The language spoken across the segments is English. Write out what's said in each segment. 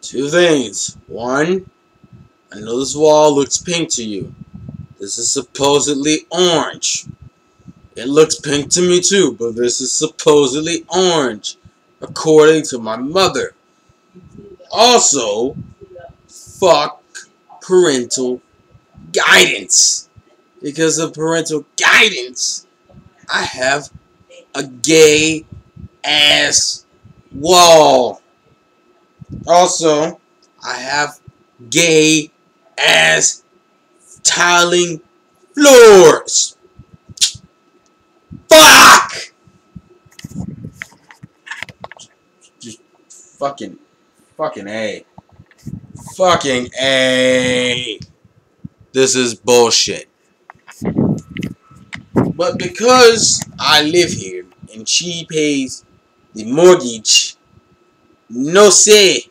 Two things. One, I know this wall looks pink to you. This is supposedly orange. It looks pink to me too, but this is supposedly orange, according to my mother. Also, fuck parental guidance. Because of parental guidance, I have a gay ass wall. Also, I have gay ass tiling floors. Fuck! Just fucking A. Fucking A. This is bullshit. But because I live here and she pays the mortgage, no say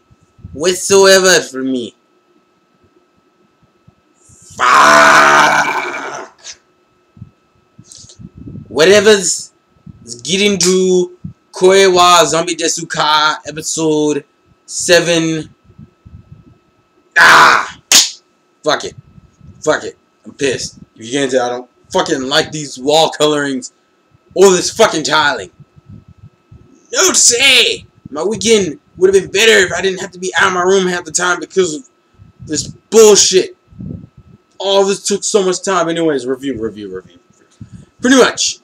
whatsoever for me. Fuck! Whatever's getting to Korewa Zombie Desu Ka episode 7. Fuck it. Fuck it. I'm pissed. If you can't tell, I don't fucking like these wall colorings or this fucking tiling. No say! My weekend would have been better if I didn't have to be out of my room half the time because of this bullshit. All this took so much time. Anyways, review. Pretty much.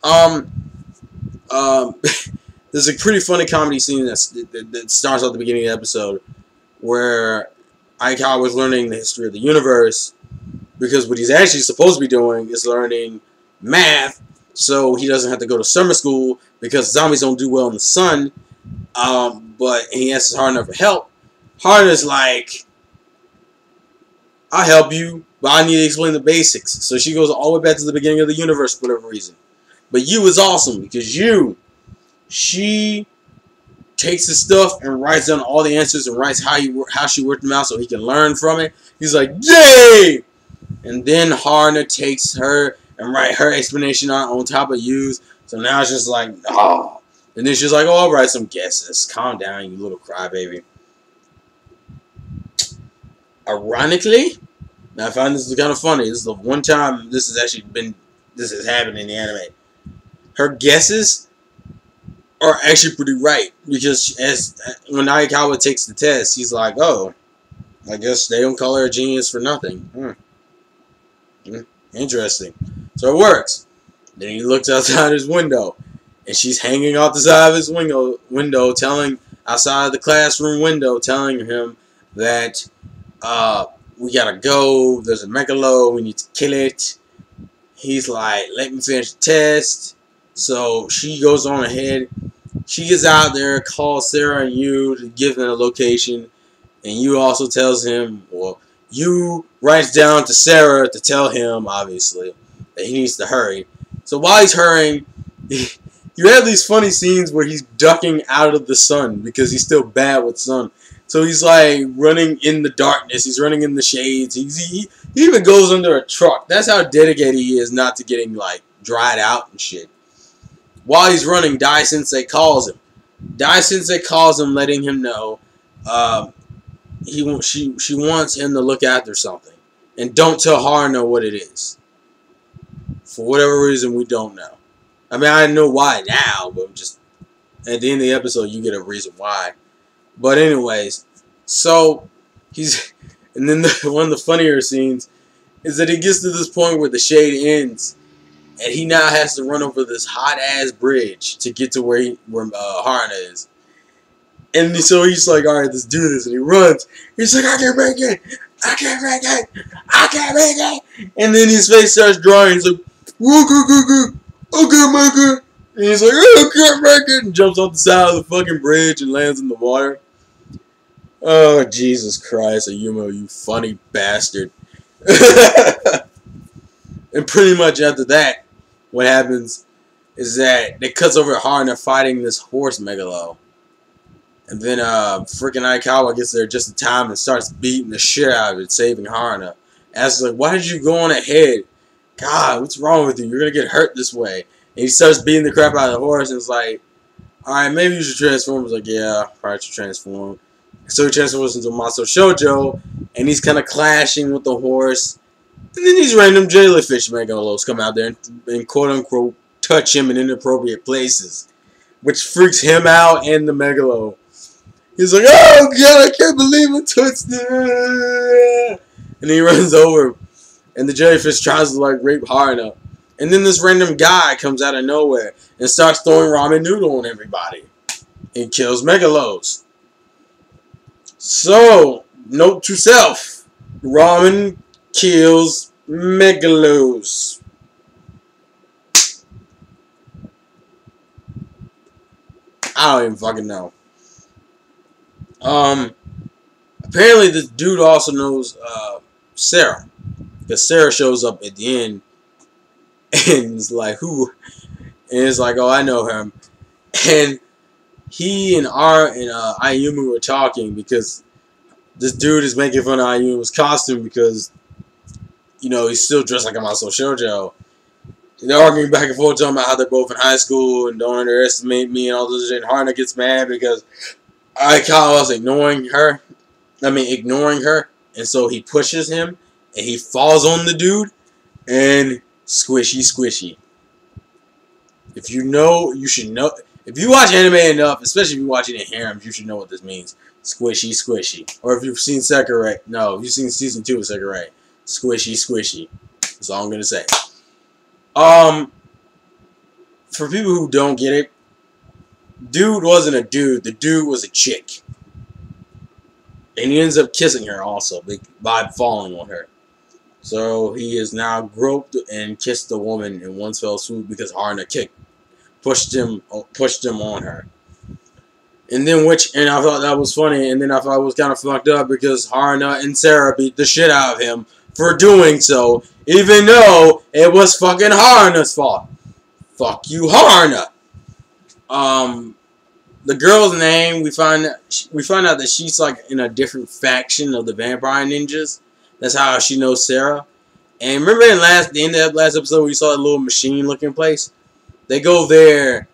There's a pretty funny comedy scene that starts at the beginning of the episode where Aikawa was learning the history of the universe because what he's actually supposed to be doing is learning math so he doesn't have to go to summer school because zombies don't do well in the sun. But he asks Haruna for help. Haruna's like, I'll help you, but I need to explain the basics. So she goes all the way back to the beginning of the universe for whatever reason. But you is awesome because she takes the stuff and writes down all the answers and writes how she worked them out so he can learn from it. He's like, yay! And then Haruna takes her and write her explanation on top of Yu's. So now it's just like, oh. And then she's like, oh, I'll write some guesses. Calm down, you little crybaby. Ironically, now I find this is kind of funny. This is the one time this has happened in the anime. Her guesses are actually pretty right because when Aikawa takes the test, he's like, "Oh, I guess they don't call her a genius for nothing." Interesting. So it works. Then he looks outside his window, and she's hanging off the side of his window, telling outside of the classroom window, telling him that we gotta go. There's a megalo. We need to kill it. He's like, "Let me finish the test." So she goes on ahead. She gets out there, calls Sera and Yu to give them a location. And Yu also tells him, well, Yu writes down to Sera to tell him, obviously, that he needs to hurry. So while he's hurrying, you have these funny scenes where he's ducking out of the sun because he's still bad with sun. So he's like running in the darkness. He's running in the shades. He even goes under a truck. That's how dedicated he is not to getting like dried out and shit. While he's running, Dai Sensei calls him. Dai Sensei calls him, letting him know she wants him to look after something, and don't tell Haruna what it is. For whatever reason, we don't know. I mean, I know why now, but just at the end of the episode, you get a reason why. But anyways, so and then one of the funnier scenes is that it gets to this point where the shade ends. And he now has to run over this hot-ass bridge to get to where Haruna is. And so he's like, alright, let's do this. And he runs. He's like, I can't make it. I can't make it. I can't make it. And then his face starts drawing. He's like, I can't make it. And he's like, I can't make it. And jumps off the side of the fucking bridge and lands in the water. Oh, Jesus Christ, Ayumu, you funny bastard. And pretty much after that, what happens is that it cuts over Haruna fighting this horse megalo. And then freaking Aikawa gets there just in time and starts beating the shit out of it, saving Haruna. Asks like, why did you go on ahead? God, what's wrong with you? You're going to get hurt this way. And he starts beating the crap out of the horse and is like, alright, maybe you should transform. He's like, yeah, probably should transform. So he transforms into Maso Shoujo, and he's kind of clashing with the horse. And then these random jellyfish megalos come out there and quote-unquote touch him in inappropriate places, which freaks him out and the megalo. He's like, oh god, I can't believe I touched it. And he runs over, and the jellyfish tries to like rape Haruna. And then this random guy comes out of nowhere and starts throwing ramen noodle on everybody and kills megalos. So, note to self, ramen kills megalos. I don't even fucking know. Apparently this dude also knows Sera, because Sera shows up at the end and is like, who? And it's like, oh, I know him. And he and Ayumu were talking because this dude is making fun of Ayumu's costume because, you know, he's still dressed like a Maso Shoujo. They're arguing back and forth talking about how they're both in high school and don't underestimate me and all this shit. And Haruna gets mad because Aikawa was ignoring her. And so he pushes him and he falls on the dude and squishy. If you know, you should know. If you watch anime enough, especially if you're watching it in harems, you should know what this means. Squishy. Or if you've seen Sekirei, no, if you've seen season 2 of Sekirei, squishy. That's all I'm gonna say. For people who don't get it, dude wasn't a dude. The dude was a chick, and he ends up kissing her also by falling on her. So he is now groped and kissed the woman in one fell swoop because Haruna pushed him on her. And then I thought that was funny, and then I thought it was kind of fucked up because Haruna and Sera beat the shit out of him for doing so, even though it was fucking Haruna's fault. Fuck you, Haruna. The girl's name, we find out that she's like in a different faction of the vampire ninjas. That's how she knows Sera. And remember in the end of that last episode where you saw that little machine looking place? They go there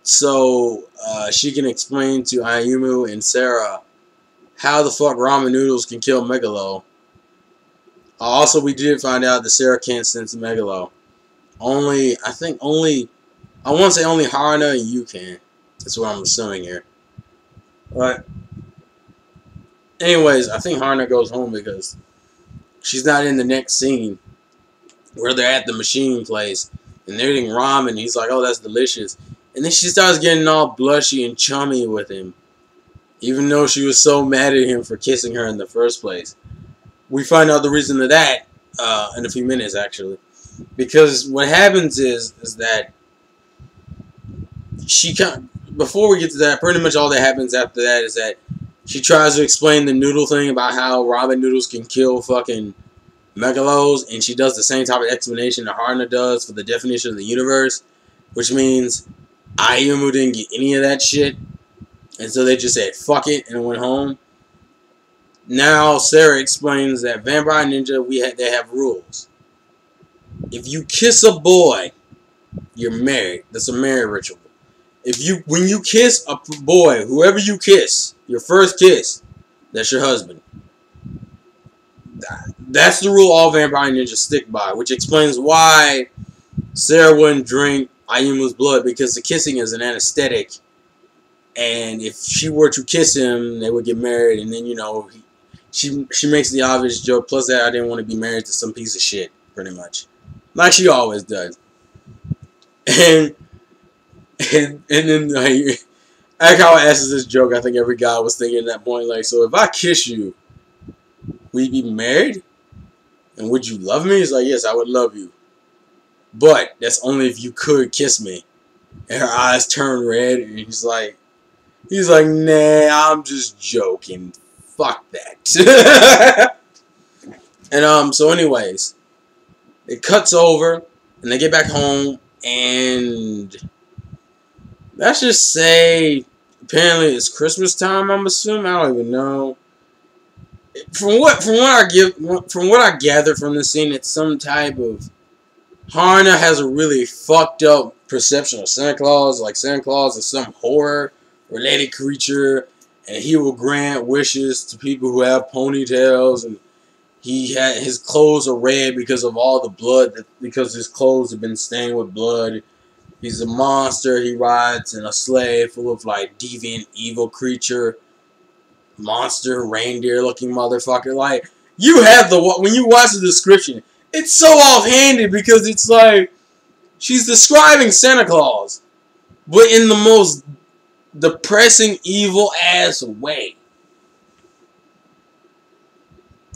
so she can explain to Ayumu and Sera how the fuck ramen noodles can kill Megalo. Also, we did find out that Sera can't sense Megalo. I want to say only Haruna and you can. That's what I'm assuming here. But anyways, I think Haruna goes home because she's not in the next scene where they're at the machine place and they're eating ramen. He's like, oh, that's delicious. And then she starts getting all blushy and chummy with him, even though she was so mad at him for kissing her in the first place. We find out the reason of that in a few minutes, actually. Because what happens is that before we get to that, pretty much all that happens after that is that she tries to explain the noodle thing about how ramen noodles can kill fucking megalos, and she does the same type of explanation that Haruna does for the definition of the universe, which means Ayumu didn't get any of that shit, and so they just said fuck it and went home. Now Sera explains that Vampire Ninja, they have rules. If you kiss a boy, you're married. That's a marriage ritual. When you kiss a boy, whoever you kiss, your first kiss, that's your husband. That's the rule all Vampire Ninjas stick by, which explains why Sera wouldn't drink Ayumu's blood, because the kissing is an anesthetic, and if she were to kiss him, they would get married, and then, you know, she makes the obvious joke, plus that I didn't want to be married to some piece of shit, pretty much. Like she always does. And then like, Aikawa asks this joke I think every guy was thinking at that point, like, so if I kiss you, we'd be married? And would you love me? He's like, yes, I would love you. But that's only if you could kiss me. And her eyes turn red, and he's like, nah, I'm just joking. Fuck that. And so anyways, it cuts over, and they get back home, and let's just say, apparently it's Christmas time, I'm assuming. I don't even know. From what I gather from the scene, it's some type of Haruna has a really fucked up perception of Santa Claus. Like Santa Claus is some horror related creature, and he will grant wishes to people who have ponytails, and his clothes are red because of all the blood, because his clothes have been stained with blood. He's a monster. He rides in a sleigh full of like deviant, evil creature, monster, reindeer-looking motherfucker. Like, you have when you watch the description, it's so offhanded because it's like she's describing Santa Claus, but in the most depressing, evil ass way.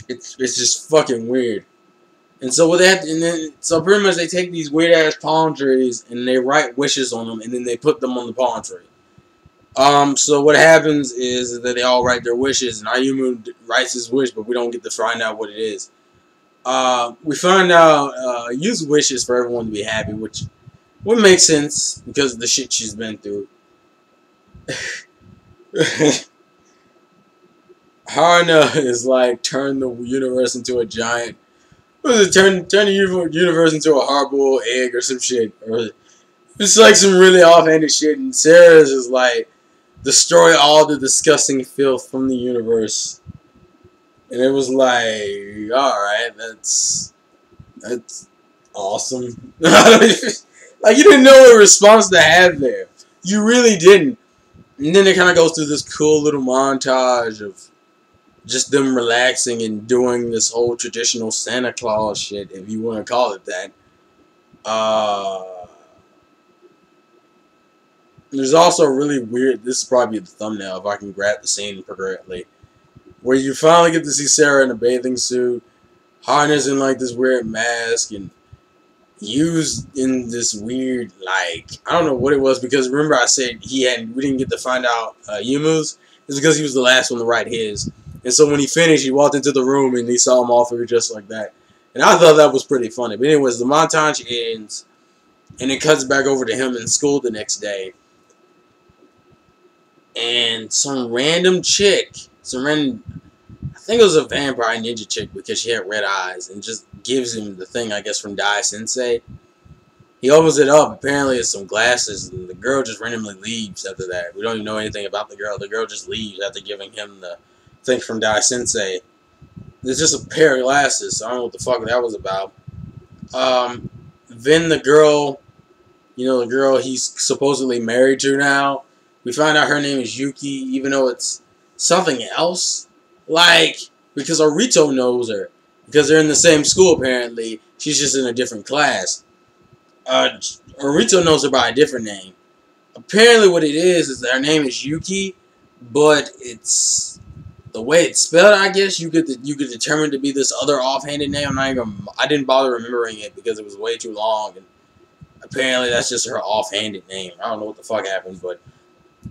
It's just fucking weird. And so what they have to, and then so pretty much they take these weird ass palm trees and they write wishes on them and then they put them on the palm tree. So what happens is that they all write their wishes and Ayumu writes his wish, but we don't get to find out what it is. We find out use wishes for everyone to be happy, which would make sense because of the shit she's been through. Harna is like turn the universe into a giant. What is it? Turn the universe into a hard-boiled egg or some shit, or it's like some really offhanded shit. And Sera's is like destroy all the disgusting filth from the universe. And it was like, all right, that's awesome. Like, you didn't know what response to have there. You really didn't. And then it kind of goes through this cool little montage of just them relaxing and doing this whole traditional Santa Claus shit, if you want to call it that. There's also a really weird, this is probably the thumbnail if I can grab the scene correctly, where you finally get to see Sera in a bathing suit, Harna's in like this weird mask, and used in this weird, like, I don't know what it was, because remember I said we didn't get to find out Yumu's? It's because he was the last one to write his. And so when he finished, he walked into the room and he saw them all three just like that. And I thought that was pretty funny. But anyways, the montage ends and it cuts back over to him in school the next day. And some random chick, I think it was a vampire ninja chick because she had red eyes, and just gives him the thing, I guess, from Dai Sensei. He opens it up. Apparently it's some glasses, and the girl just randomly leaves after that. We don't even know anything about the girl. The girl just leaves after giving him the thing from Dai Sensei. It's just a pair of glasses, so I don't know what the fuck that was about. Then the girl, the girl he's supposedly married to now, we find out her name is Yuki, even though it's something else. Like, because Arito knows her. Because they're in the same school, apparently. She's just in a different class. Arito knows her by a different name. Apparently what it is that her name is Yuki, but it's the way it's spelled, I guess, you could determine to be this other offhanded name. I didn't bother remembering it because it was way too long, and apparently that's just her offhanded name. I don't know what the fuck happened, but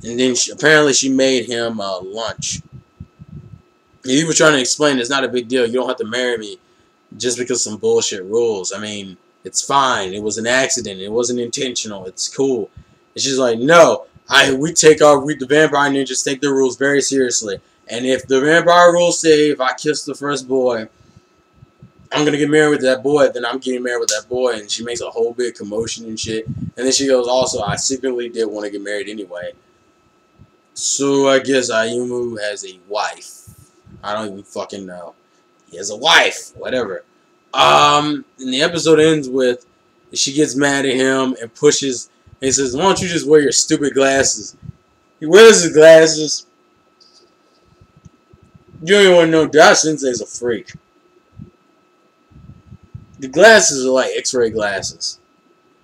and then apparently she made him lunch. He was trying to explain it's not a big deal. You don't have to marry me just because some bullshit rules. I mean, it's fine. It was an accident. It wasn't intentional. It's cool. And she's like, no, the vampire ninjas take the rules very seriously. And if the vampire rules say if I kiss the first boy, I'm going to get married with that boy, then I'm getting married with that boy. And she makes a whole big commotion and shit. And then she goes, also, I secretly did want to get married anyway. So I guess Ayumu has a wife. I don't even fucking know. He has a wife. Whatever. And the episode ends with she gets mad at him and pushes. And he says, why don't you just wear your stupid glasses? He wears his glasses. You don't even want to know, Dai Sensei's a freak. The glasses are like X-ray glasses.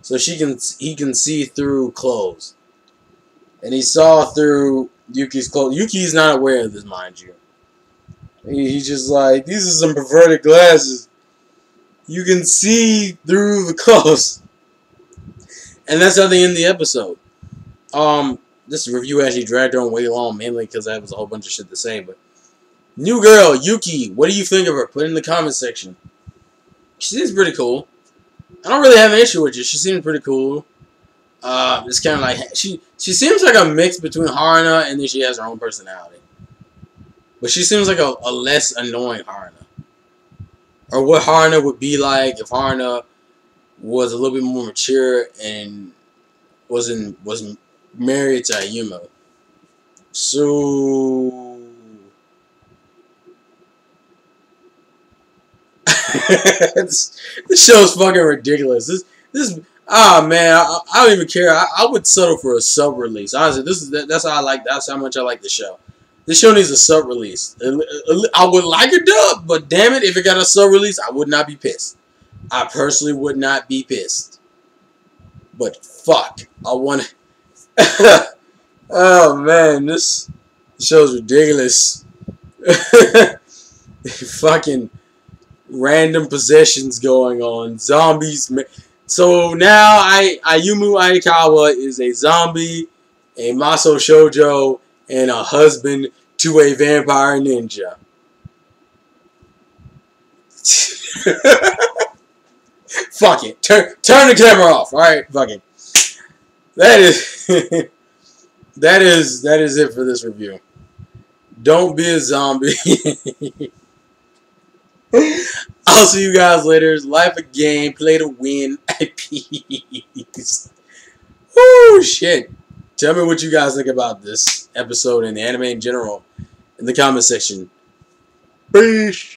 So he can see through clothes. And he saw through Yuki's clothes. Yuki's not aware of this, mind you. He's just like, these are some perverted glasses. You can see through the clothes. And that's how they end the episode. This review actually dragged on way long, mainly because I was a whole bunch of shit to say, but new girl, Yuki, what do you think of her? Put it in the comment section. She seems pretty cool. I don't really have an issue with her. She seems pretty cool. It's kind of like, she seems like a mix between Haruna and then she has her own personality. But she seems like a less annoying Haruna. Or what Haruna would be like if Haruna was a little bit more mature and was married to Ayumu. So this show's fucking ridiculous. This man, I don't even care. I would settle for a sub release. Honestly, that's how I like. That's how much I like the show. This show needs a sub release. I would like a dub, but damn it, if it got a sub release, I would not be pissed. I personally would not be pissed. But fuck, I want. Oh man, this show's ridiculous. Fucking random possessions going on. Zombies. So now Ayumu Aikawa is a zombie, a Maso Shoujo, and a husband to a vampire ninja. Fuck it. Turn the camera off. Alright, fuck it. That is that is it for this review. Don't be a zombie. I'll see you guys later. It's life a game. Play to win. Peace. Woo, shit. Tell me what you guys think about this episode and the anime in general in the comment section. Peace.